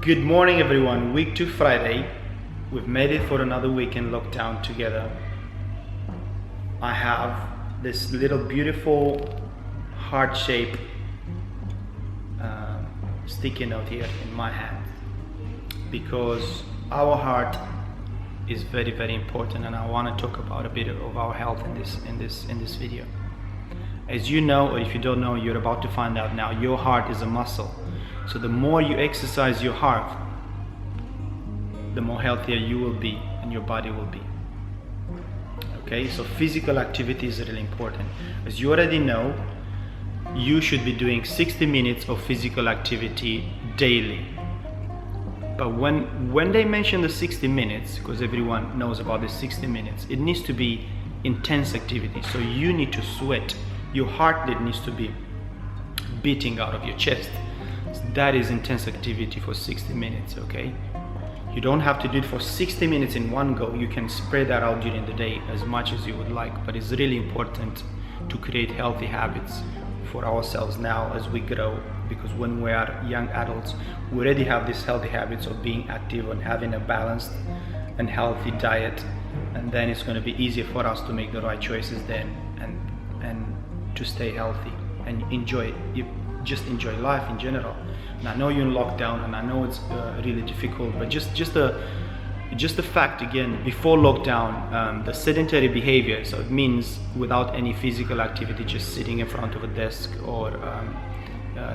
Good morning, everyone. Week 2 Friday. We've made it for another week in lockdown together. I have this little beautiful heart-shaped sticky note here in my hand because our heart is very, very important, and I want to talk about a bit of our health in this video. As you know, or if you don't know, you're about to find out now. Your heart is a muscle. So the more you exercise your heart, the more healthier you will be and your body will be. Okay, so physical activity is really important. As you already know, you should be doing 60 minutes of physical activity daily. But when they mention the 60 minutes, because everyone knows about the 60 minutes, it needs to be intense activity. So you need to sweat. Your heart rate needs to be beating out of your chest. That is intense activity for 60 minutes, okay? You don't have to do it for 60 minutes in one go. You can spread that out during the day as much as you would like, but it's really important to create healthy habits for ourselves now as we grow, because when we are young adults, we already have these healthy habits of being active and having a balanced and healthy diet, and then it's going to be easier for us to make the right choices then and to stay healthy and just enjoy life in general. And I know you're in lockdown, and I know it's really difficult, but just the fact again, before lockdown, the sedentary behavior, so it means without any physical activity, just sitting in front of a desk or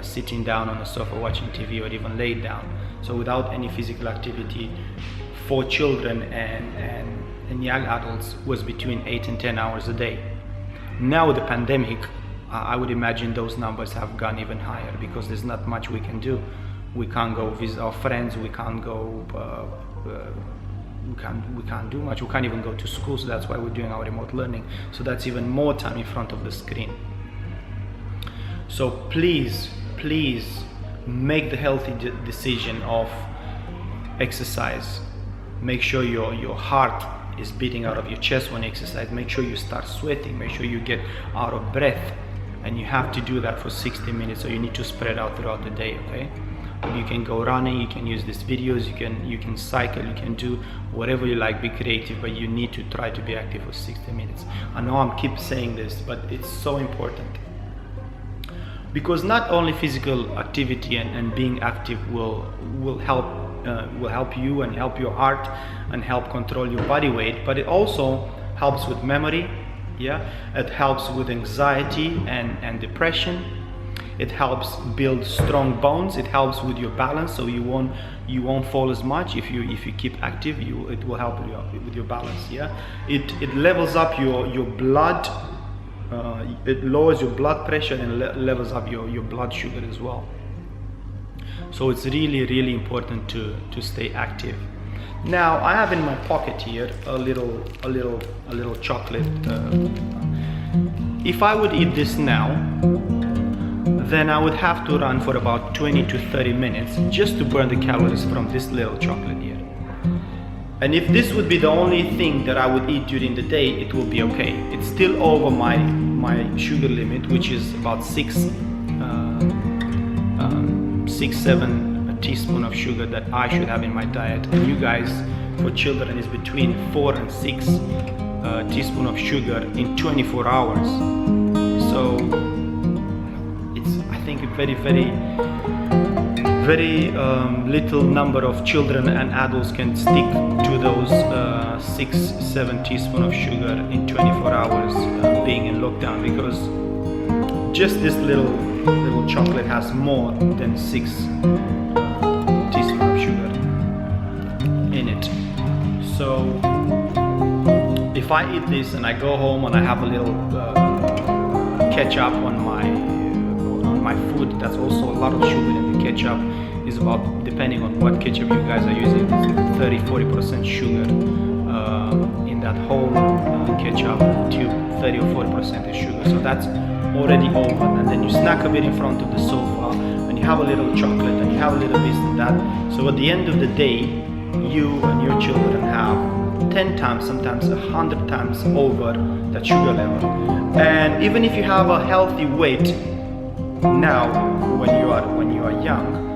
sitting down on a sofa watching TV, or even laid down. So without any physical activity for children and young adults was between 8 and 10 hours a day. Now with the pandemic, I would imagine those numbers have gone even higher, because there's not much we can do. We can't go visit our friends, we can't go, we can't do much, we can't even go to school, so that's why we're doing our remote learning. So that's even more time in front of the screen. So please make the healthy decision of exercise. Make sure your heart is beating out of your chest when you exercise. Make sure you start sweating, make sure you get out of breath. And you have to do that for 60 minutes, so you need to spread out throughout the day, okay? You can go running, you can use these videos, you can cycle, you can do whatever you like, be creative, but you need to try to be active for 60 minutes. I know I keep saying this, but it's so important. Because not only physical activity and being active will help you and help your heart and help control your body weight, but it also helps with memory. Yeah, it helps with anxiety and depression. It helps build strong bones. It helps with your balance, so you won't fall as much if you keep active. It will help you with your balance. Yeah, it levels up your blood. It lowers your blood pressure and levels up your blood sugar as well. So it's really important to stay active. Now I have in my pocket here a little chocolate. If I would eat this now, then I would have to run for about 20 to 30 minutes just to burn the calories from this little chocolate here. And if this would be the only thing that I would eat during the day, it will be okay. It's still over my sugar limit, which is about 6-7 teaspoon of sugar that I should have in my diet. And you guys, for children, is between 4 and 6 teaspoon of sugar in 24 hours. So it's, I think, a very little number of children and adults can stick to those 6-7 teaspoon of sugar in 24 hours being in lockdown, because just this little chocolate has more than 6 teaspoon of sugar in it. So if I eat this and I go home and I have a little ketchup on my food, that's also a lot of sugar, and the ketchup is about, depending on what ketchup you guys are using, 30-40% sugar in that whole ketchup tube. 30 or 40% is sugar, so that's already over. And then you snack a bit in front of the sofa, and you have a little chocolate, and you have a little this and that. So at the end of the day, you and your children have 10 times, sometimes 100 times over that sugar level. And even if you have a healthy weight now, when you are young,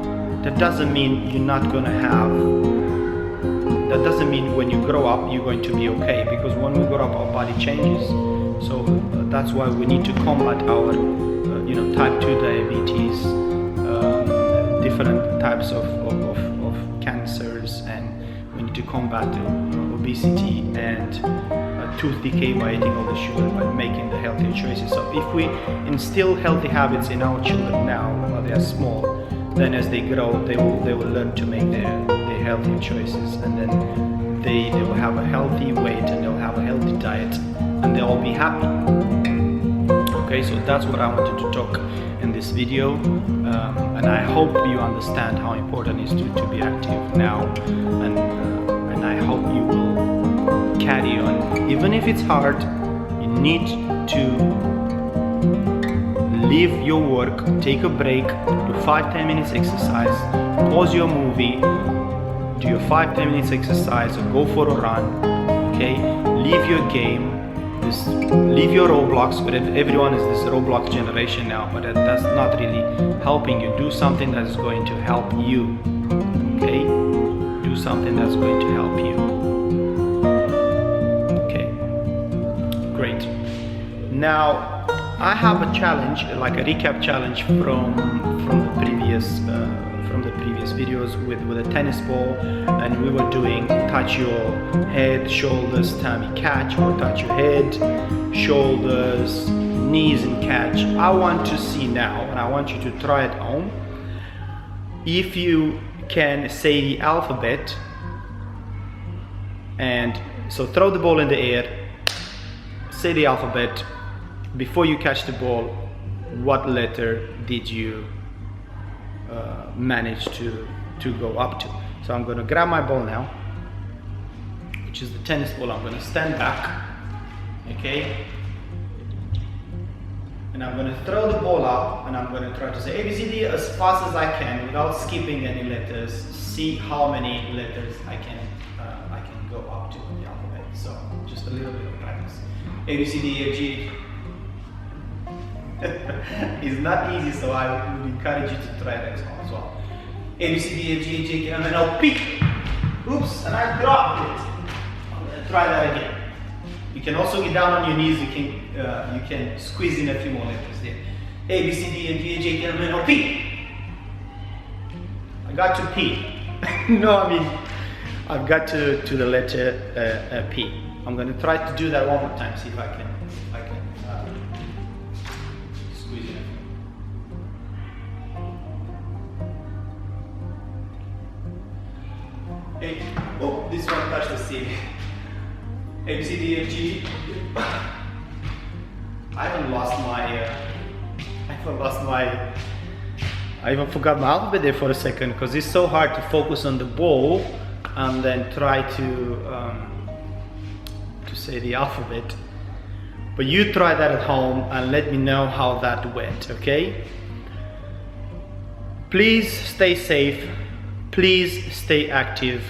that doesn't mean you're not gonna have, that doesn't mean when you grow up you're going to be okay, because when we grow up our body changes. So that's why we need to combat our type 2 diabetes, different types of cancers, and we need to combat obesity and tooth decay by eating all the sugar, by making the healthier choices. So if we instill healthy habits in our children now while they are small, then as they grow they will learn to make their healthier choices, and then they will have a healthy weight, and they'll have a healthy diet, and they'll all be happy. Okay, so that's what I wanted to talk in this video, and I hope you understand how important it is to be active now, and I hope you will carry on. Even if it's hard, you need to leave your work, take a break, do 5-10 minutes exercise, pause your movie, do your 5-10 minutes exercise, or go for a run. Okay, leave your game, just leave your Roblox. But everyone is this Roblox generation now, but that's not really helping you. Do something that is going to help you. Okay, do something that's going to help you. Okay, great. Now I have a challenge, like a recap challenge from the previous videos with a tennis ball, and we were doing touch your head, shoulders, tummy, catch, or touch your head, shoulders, knees, and catch. I want to see now, and I want you to try at home, if you can say the alphabet. And so throw the ball in the air, say the alphabet. Before you catch the ball, what letter did you manage to go up to? So I'm going to grab my ball now, which is the tennis ball. I'm going to stand back, okay, and I'm going to throw the ball up, and I'm going to try to say ABCD as fast as I can without skipping any letters. See how many letters I can go up to in the alphabet. So just a little bit of practice. ABCD, FG. It's not easy, so I would encourage you to try that as well. A, B, C, D, F, G, H, I, K, L, M, N, O, P. Oops, and I dropped it. I'm gonna try that again. You can also get down on your knees. You can squeeze in a few more letters there. A, B, C, D, F, G, H, I, K, L, M, N, O, P. I got to P. No, I mean I've got to the letter P. I'm gonna try to do that one more time. See if I can. Oh, this one touched the C. A, B, C, D, F, G. I even forgot my alphabet there for a second, because it's so hard to focus on the ball and then try to say the alphabet. But you try that at home and let me know how that went, okay? Please stay safe. Please stay active.